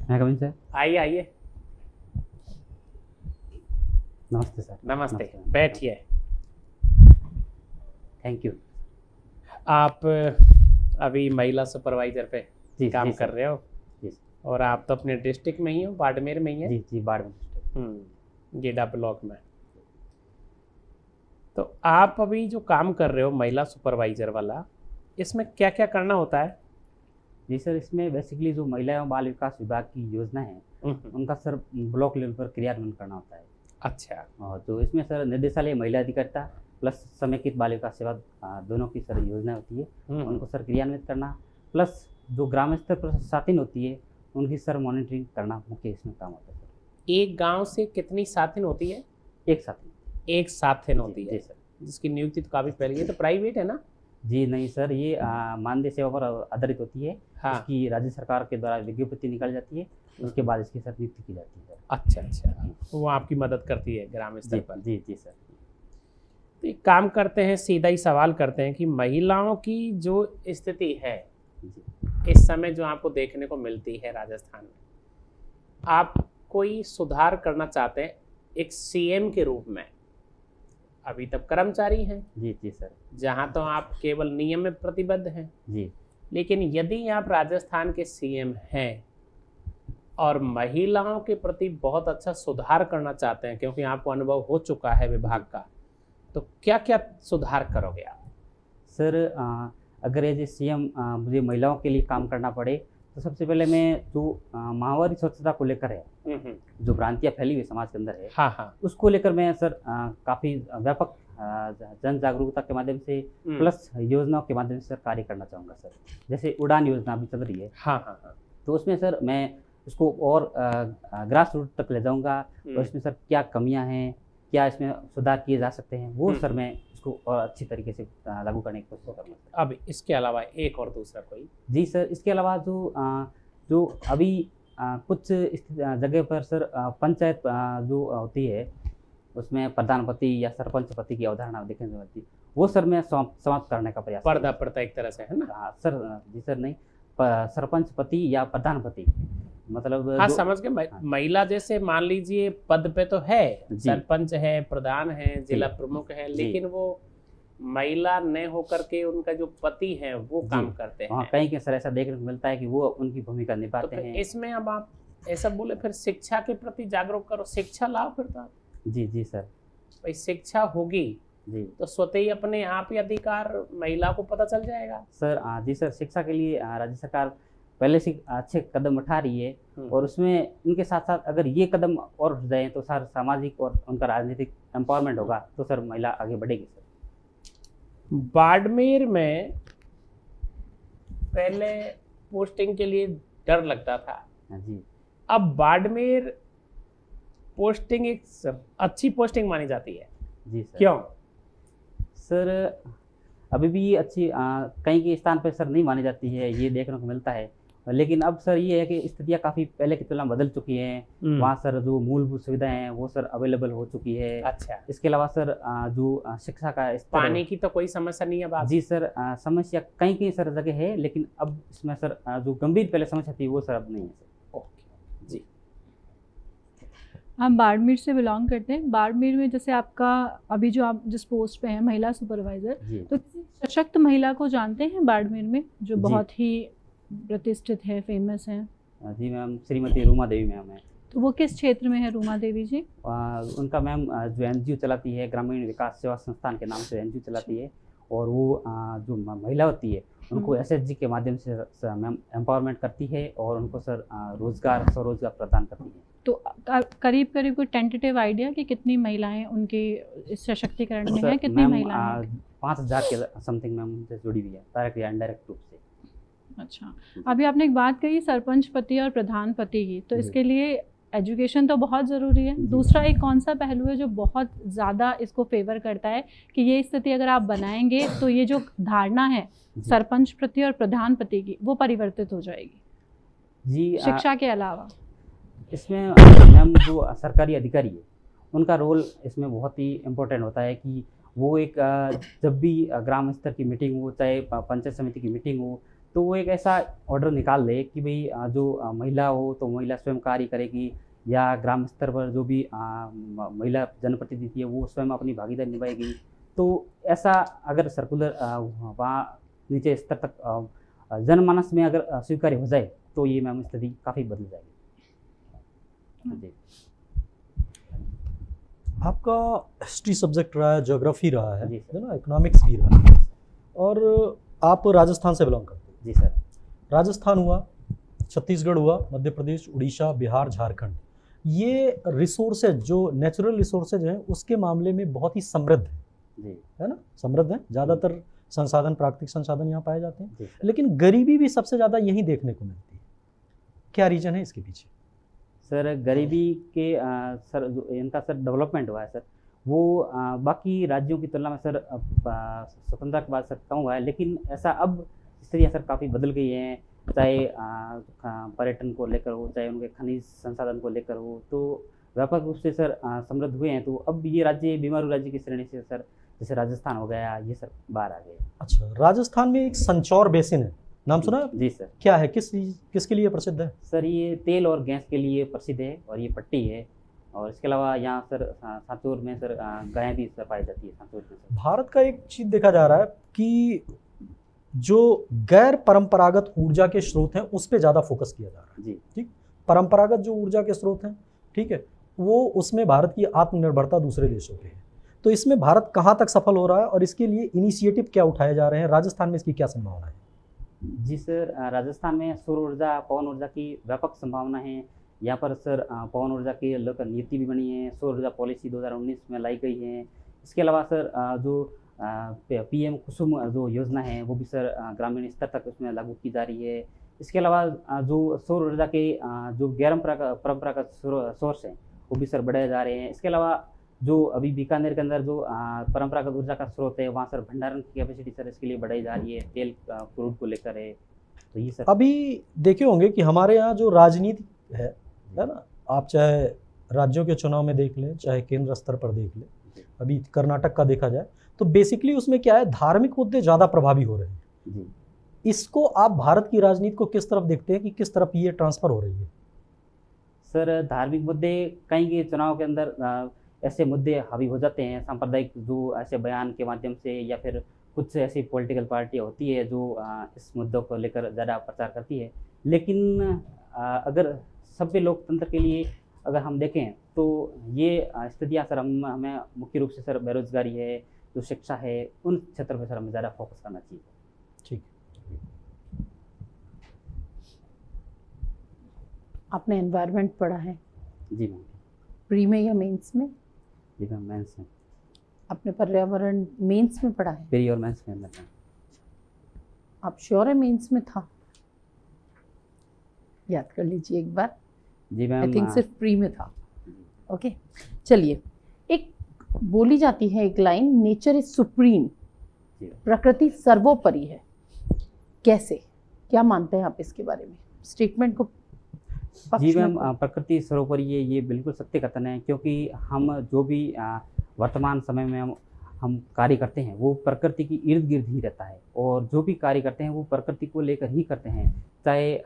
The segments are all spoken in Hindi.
मैं कमिंग सर। आइए आइए। नमस्ते सर। नमस्ते, नमस्ते। बैठिए। Thank you. आप अभी महिला सुपरवाइजर पे जी काम जी कर सर। रहे हो जी और आप तो अपने डिस्ट्रिक्ट में ही हो, बाड़मेर में ही है। जी जी बाड़मेर डिस्ट्रिक्ट। गेडा ब्लॉक में। तो आप अभी जो काम कर रहे हो महिला सुपरवाइजर वाला, इसमें क्या क्या करना होता है? जी सर, इसमें बेसिकली जो महिला एवं बाल विकास विभाग की योजना है उनका सर ब्लॉक लेवल पर क्रियान्वयन करना होता है। अच्छा। और तो इसमें सर निर्देशालय महिला अधिकारिता प्लस समेकित बाल विकास सेवा दोनों की सर योजना होती है। उनको सर क्रियान्वित करना प्लस जो ग्राम स्तर पर साथिन होती है उनकी सर मॉनिटरिंग करना मुख्य इसमें काम होता है सर। एक गांव से कितनी साथिन होती है? एक साथिन। एक साथिन होती है। जी सर। जिसकी नियुक्ति तो काफी पहले, ये तो प्राइवेट है ना? जी नहीं सर, ये मानदेय सेवा पर आधारित होती है। हाँ। इसकी राज्य सरकार के द्वारा विज्ञप्ति निकाली जाती है, उसके बाद इसकी सर नियुक्ति की जाती है सर। अच्छा अच्छा, वो आपकी मदद करती है ग्राम स्तर पर। जी जी सर। तो एक काम करते हैं, सीधा ही सवाल करते हैं कि महिलाओं की जो स्थिति है जी इस समय जो आपको देखने को मिलती है राजस्थान में, आप कोई सुधार करना चाहते हैं एक सीएम के रूप में? अभी तक कर्मचारी हैं, जी जी सर। जहाँ तो आप केवल नियम में प्रतिबद्ध हैं, जी लेकिन यदि आप राजस्थान के सीएम हैं और महिलाओं के प्रति बहुत अच्छा सुधार करना चाहते हैं, क्योंकि आपको अनुभव हो चुका है विभाग का, तो क्या क्या सुधार करोगे आप? सर, अगर एज ए सीएम मुझे महिलाओं के लिए काम करना पड़े तो सबसे पहले मैं जो माहवारी स्वच्छता को लेकर है, जो भ्रांतियाँ फैली हुई समाज के अंदर है, हाँ हाँ, उसको लेकर मैं सर काफ़ी व्यापक जन जागरूकता के माध्यम से प्लस योजनाओं के माध्यम से सर कार्य करना चाहूँगा सर। जैसे उड़ान योजना अभी चल रही है, हाँ हाँ हाँ, तो उसमें सर मैं उसको और ग्रास रूट तक ले जाऊँगा और इसमें सर क्या कमियाँ हैं, क्या इसमें सुधार किए जा सकते हैं, वो सर मैं इसको और अच्छी तरीके से लागू करने की कोशिश करूँगा सर। अब इसके अलावा एक और दूसरा कोई? जी सर, इसके अलावा जो अभी कुछ जगह पर सर पंचायत जो होती है उसमें प्रधानपति या सरपंच पति की अवधारणा देखने को मिलती है, वो सर मैं समाप्त करने का प्रयास पर्दा प्रथा एक तरह से है ना? हाँ सर। जी सर, नहीं सरपंच पति या प्रधानपति, मतलब हाँ समझ के। महिला जैसे मान लीजिए पद पे तो है, सरपंच है, प्रधान है, जिला प्रमुख है, लेकिन वो महिला न होकर के उनका जो पति है वो काम करते हैं। कहीं के सर ऐसा देखने को मिलता है कि वो उनकी भूमिका निभाते हैं। इसमें अब आप ऐसा बोले फिर शिक्षा के प्रति जागरूक करो, शिक्षा लाओ फिर तो। जी जी सर। भाई शिक्षा होगी जी तो स्वतः ही अपने आप ही अधिकार महिला को पता चल जाएगा सर। जी सर, शिक्षा के लिए राज्य सरकार पहले से अच्छे कदम उठा रही है और उसमें इनके साथ साथ अगर ये कदम और उठ जाए तो सर सामाजिक और उनका राजनीतिक एम्पावरमेंट होगा तो सर महिला आगे बढ़ेगी सर। बाड़मेर में पहले पोस्टिंग के लिए डर लगता था, जी अब बाड़मेर पोस्टिंग एक अच्छी पोस्टिंग मानी जाती है। जी सर। क्यों सर? अभी भी अच्छी कहीं के स्थान पर सर नहीं मानी जाती है, ये देखने को मिलता है, लेकिन अब सर ये है कि स्थितियाँ काफ़ी पहले की तुलना बदल चुकी हैं। वहाँ सर जो मूलभूत सुविधाएं हैं वो सर अवेलेबल हो चुकी है। अच्छा। इसके अलावा सर जो शिक्षा का स्तर, पानी की तो कोई समस्या नहीं है बात? जी सर, समस्या कहीं कहीं सर जगह है, लेकिन अब इसमें सर जो गंभीर पहले समस्या थी वो सर अब नहीं है सर। ओके जी। आप बाड़मेर से बिलोंग करते हैं। बाड़मेर में जैसे आपका अभी जो आप जिस पोस्ट पे हैं महिला सुपरवाइजर, तो किसी सशक्त महिला को जानते हैं बाड़मेर में जो बहुत ही प्रतिष्ठित है, फेमस है? जी मैम, श्रीमती रूमा देवी मैम है। तो वो किस क्षेत्र में है रूमा देवी जी? उनका मैम जो एनजीओ चलाती है, ग्रामीण विकास सेवा संस्थान के नाम से एनजीओ चलाती है, और वो जो महिला होती है उनको एसएचजी के माध्यम से मैम एम्पावरमेंट करती है और उनको सर रोजगार स्वरोजगार प्रदान करती है। तो करीब करीब कोई टेंटेटिव आइडिया कि कितनी महिलाएं उनके इस सशक्तिकरण में हैं? कितनी महिलाएं? 5000 के समथिंग मैम उनसे जुड़ी हुई है, डायरेक्ट या इनडायरेक्ट रूप से। अच्छा। अभी आपने एक बात कही सरपंच पति और प्रधान पति की, तो इसके लिए एजुकेशन तो बहुत ज़रूरी है। दूसरा एक कौन सा पहलू है जो बहुत ज़्यादा इसको फेवर करता है कि ये स्थिति अगर आप बनाएंगे तो ये जो धारणा है सरपंच पति और प्रधान पति की वो परिवर्तित हो जाएगी? जी शिक्षा के अलावा इसमें मैम जो सरकारी अधिकारी है उनका रोल इसमें बहुत ही इम्पोर्टेंट होता है कि वो एक जब भी ग्राम स्तर की मीटिंग हो, चाहे पंचायत समिति की मीटिंग हो, तो वो एक ऐसा ऑर्डर निकाल ले कि भाई जो महिला हो तो महिला स्वयं कार्य करेगी, या ग्राम स्तर पर जो भी महिला जनप्रतिनिधि है वो स्वयं अपनी भागीदारी निभाएगी। तो ऐसा अगर सर्कुलर वहाँ नीचे स्तर तक जनमानस में अगर स्वीकार्य हो जाए तो ये मैम स्थिति काफ़ी बदल जाएगी। जी। आपका हिस्ट्री सब्जेक्ट रहा है, ज्योग्राफी रहा है जी सर। ना, इकोनॉमिक्स भी रहा है, और आप राजस्थान से बिलोंग करते हैं। जी सर। राजस्थान हुआ, छत्तीसगढ़ हुआ, मध्य प्रदेश, उड़ीसा, बिहार, झारखंड, ये रिसोर्सेज जो नेचुरल रिसोर्सेज हैं उसके मामले में बहुत ही समृद्ध है। जी। है ना, समृद्ध है, ज़्यादातर संसाधन, प्राकृतिक संसाधन यहाँ पाए जाते हैं, जी सर। लेकिन गरीबी भी सबसे ज़्यादा यहीं देखने को मिलती है। क्या रीजन है इसके पीछे? सर गरीबी के सर जो इनका सर डेवलपमेंट हुआ है सर, वो बाकी राज्यों की तुलना में सर स्वतंत्रता के बाद सर कम हुआ है, लेकिन ऐसा अब स्थितियाँ सर काफ़ी बदल गई हैं, चाहे पर्यटन को लेकर हो, चाहे उनके खनिज संसाधन को लेकर हो, तो व्यापक रूप से सर समृद्ध हुए हैं। तो अब ये राज्य बीमारू राज्य की श्रेणी से सर, जैसे राजस्थान हो गया, ये सर बाहर आ गए। अच्छा, राजस्थान में एक संचौर बेसिन है, नाम सुना है? जी सर। क्या है, किसके लिए प्रसिद्ध है? सर ये तेल और गैस के लिए प्रसिद्ध है, और ये पट्टी है, और इसके अलावा यहाँ सर सांचौर में सर गायें भी सर पाई जाती है सांचौर में सर। भारत का एक चीज़ देखा जा रहा है कि जो गैर परंपरागत ऊर्जा के स्रोत हैं उस पर ज़्यादा फोकस किया जा रहा है। जी। ठीक, परंपरागत जो ऊर्जा के स्रोत हैं, ठीक है, वो उसमें भारत की आत्मनिर्भरता दूसरे देशों पे है। तो इसमें भारत कहाँ तक सफल हो रहा है और इसके लिए इनिशिएटिव क्या उठाए जा रहे हैं? राजस्थान में इसकी क्या संभावना है? जी सर, राजस्थान में सौर ऊर्जा, पवन ऊर्जा की व्यापक संभावना है। यहाँ पर सर पवन ऊर्जा की लेकर नीति भी बनी है, सौर ऊर्जा पॉलिसी 2019 में लाई गई है। इसके अलावा सर जो PM कुसुम जो योजना है वो भी सर ग्रामीण स्तर तक उसमें लागू की जा रही है। इसके अलावा जो सौर ऊर्जा के जो गैर परंपरागत सोर्स हैं वो भी सर बढ़ाए जा रहे हैं। इसके अलावा जो अभी बीकानेर के अंदर जो परंपरागत ऊर्जा का स्रोत है वहाँ सर भंडारण की कैपेसिटी सर इसके लिए बढ़ाई जा रही है, तेल क्रूड को लेकर है। तो ये सर अभी देखे होंगे कि हमारे यहाँ जो राजनीति है ना, आप चाहे राज्यों के चुनाव में देख लें, चाहे केंद्र स्तर पर देख लें, अभी कर्नाटक का देखा जाए तो बेसिकली उसमें क्या है, धार्मिक मुद्दे ज़्यादा प्रभावी हो रहे हैं। जी। इसको आप भारत की राजनीति को किस तरफ देखते हैं कि किस तरफ ये ट्रांसफर हो रही है? सर धार्मिक मुद्दे कहीं के चुनाव के अंदर ऐसे मुद्दे हावी हो जाते हैं, सांप्रदायिक जो ऐसे बयान के माध्यम से, या फिर कुछ ऐसी पॉलिटिकल पार्टियाँ होती है जो इस मुद्दों को लेकर ज़्यादा प्रचार करती है। लेकिन अगर सभ्य लोकतंत्र के लिए अगर हम देखें तो ये स्थितियाँ सर हमें मुख्य रूप से सर बेरोजगारी है, जो शिक्षा है, उन क्षेत्र पर सर हमें ज़्यादा फोकस करना चाहिए। ठीक। आपने एनवायरनमेंट पढ़ा है? जी मैम। प्री में या मेंस में? जी मैम, मेंस में। आपने पर्यावरण मेंस में पढ़ा है? प्री और मेंस में मैम। आप श्योर है मेंस में था? याद कर लीजिए एक बार। जी मैम। आई थिंक सिर्फ प्री में था। ओके, चलिए, एक बोली जाती है एक लाइन, नेचर इज सुप्रीम, प्रकृति सर्वोपरि है। कैसे, क्या मानते हैं आप इसके बारे में? स्टेटमेंट को जी मैम, प्रकृति सर्वोपरि ये बिल्कुल सत्य कथन है, क्योंकि हम जो भी वर्तमान समय में हम कार्य करते हैं वो प्रकृति की इर्द गिर्द ही रहता है, और जो भी कार्य करते हैं वो प्रकृति को लेकर ही करते हैं। चाहे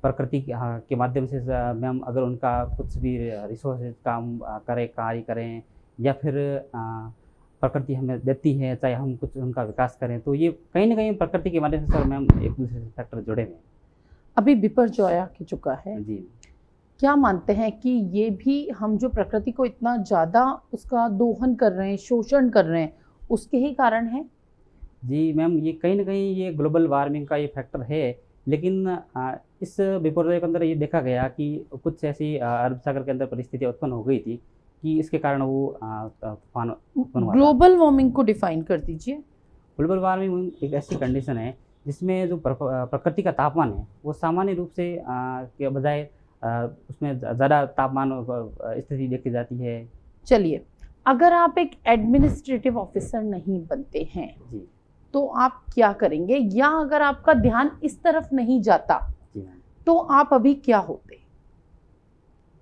प्रकृति के माध्यम से मैम अगर उनका कुछ भी रिसोर्सेज काम करें, कार्य करें, या फिर प्रकृति हमें देती है, चाहे हम कुछ उनका विकास करें, तो ये कहीं ना कहीं प्रकृति के माध्यम से सर मैम एक दूसरे से फैक्टर जुड़े हुए हैं। अभी बिपरजॉय आ चुका है जी। क्या मानते हैं कि ये भी हम जो प्रकृति को इतना ज़्यादा उसका दोहन कर रहे हैं, शोषण कर रहे हैं, उसके ही कारण है? जी मैम, ये कहीं ना कहीं ये ग्लोबल वार्मिंग का ये फैक्टर है, लेकिन इस बिपरजॉय के अंदर ये देखा गया कि कुछ ऐसी अरब सागर के अंदर परिस्थितियाँ उत्पन्न हो गई थी कि इसके कारण वो तूफान उत्पन्न हुआ था। ग्लोबल वार्मिंग को डिफाइन कर दीजिए। ग्लोबल वार्मिंग एक ऐसी कंडीशन है जिसमें जो प्रकृति का तापमान है वो सामान्य रूप से के बजाय उसमें ज़्यादा तापमान स्थिति देखी जाती है। चलिए, अगर आप एक एडमिनिस्ट्रेटिव ऑफिसर नहीं बनते हैं जी, तो आप क्या करेंगे, या अगर आपका ध्यान इस तरफ नहीं जाता जी मैम। तो आप अभी क्या होते?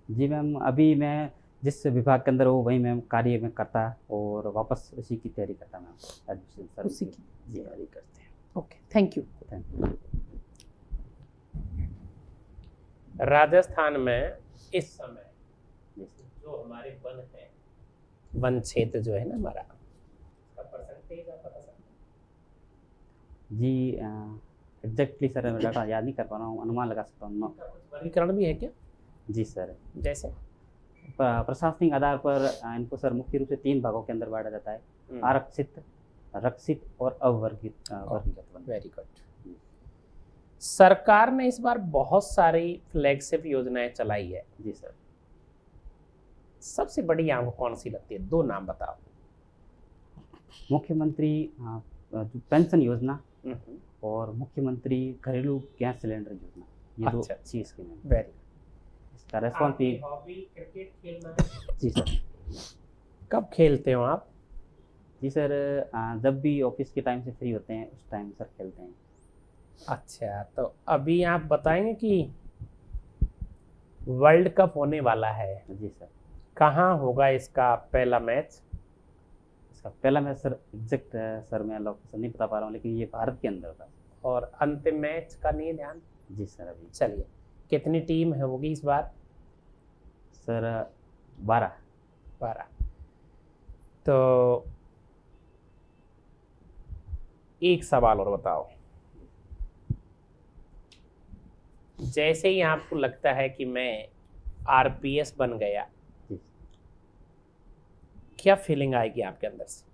जी मैम, अभी मैं जिस विभाग के अंदर हो वही मैम कार्य में करता और वापस उसी की तैयारी करता मैम, उसी की जी तैयारी करते हैं। Okay, thank you. Thank you. Rajasthan में इस समय जी सर। जो हमारे वन है, वन क्षेत्र जो है ना हमारा, उसका परसेंटेज आप बता सकते हैं? जी एग्जैक्टली सर मैं डाटा याद नहीं कर पा रहा हूँ, अनुमान लगा सकता हूँ। इनका कुछ वर्गीकरण भी है क्या? जी सर, जैसे प्रशासनिक आधार पर इनको सर मुख्य रूप से 3 भागों के अंदर बांटा जाता है, आरक्षित, रक्षित और अवर्गीकृत वन। Very good. सरकार ने इस बार बहुत सारी फ्लैगशिप योजनाएं चलाई है। जी सर। सबसे बड़ी आपको कौन सी लगती है? 2 नाम बताओ। मुख्यमंत्री जो पेंशन योजना और मुख्यमंत्री घरेलू गैस सिलेंडर योजना, ये 2 अच्छा। अच्छी स्कीम है। वेरी इसका रेस्पॉन्स भी। हॉबी क्रिकेट खेलना है? जी सर। कब खेलते हो आप? जी सर, जब भी ऑफिस के टाइम से फ्री होते हैं उस टाइम सर खेलते हैं। अच्छा, तो अभी आप बताएंगे कि वर्ल्ड कप होने वाला है, जी सर। कहाँ होगा इसका पहला मैच? इसका पहला मैच सर एग्जैक्ट सर मैं लोकेशन नहीं बता पा रहा हूँ, लेकिन ये भारत के अंदर होगा। और अंतिम मैच का नहीं ध्यान? जी सर। अभी चलिए, कितनी टीम है होगी इस बार? सर 12। तो एक सवाल और बताओ, जैसे ही आपको लगता है कि मैं आरपीएस बन गया, जी। क्या फीलिंग आएगी आपके अंदर से?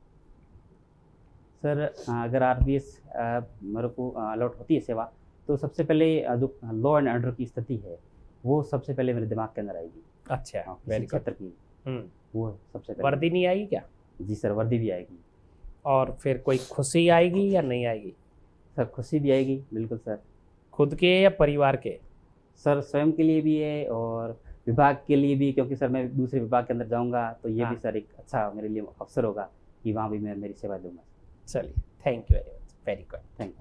सर अगर आरपीएस मेरे को अलॉट होती है सेवा, तो सबसे पहले जो लॉ एंड ऑर्डर की स्थिति है वो सबसे पहले मेरे दिमाग के अंदर आएगी। अच्छा, किसी वेरी गुड। क्षेत्र की वो सबसे पहले। वर्दी नहीं आएगी क्या? जी सर, वर्दी भी आएगी। और फिर कोई खुशी आएगी या नहीं आएगी? सर खुशी भी आएगी, बिल्कुल सर। खुद के या परिवार के? सर स्वयं के लिए भी है और विभाग के लिए भी, क्योंकि सर मैं दूसरे विभाग के अंदर जाऊंगा तो ये हाँ। भी सर एक अच्छा मेरे लिए अवसर होगा कि वहाँ भी मैं मेरी सेवा दूंगा। चलिए, thank you very much, very good. Thank you.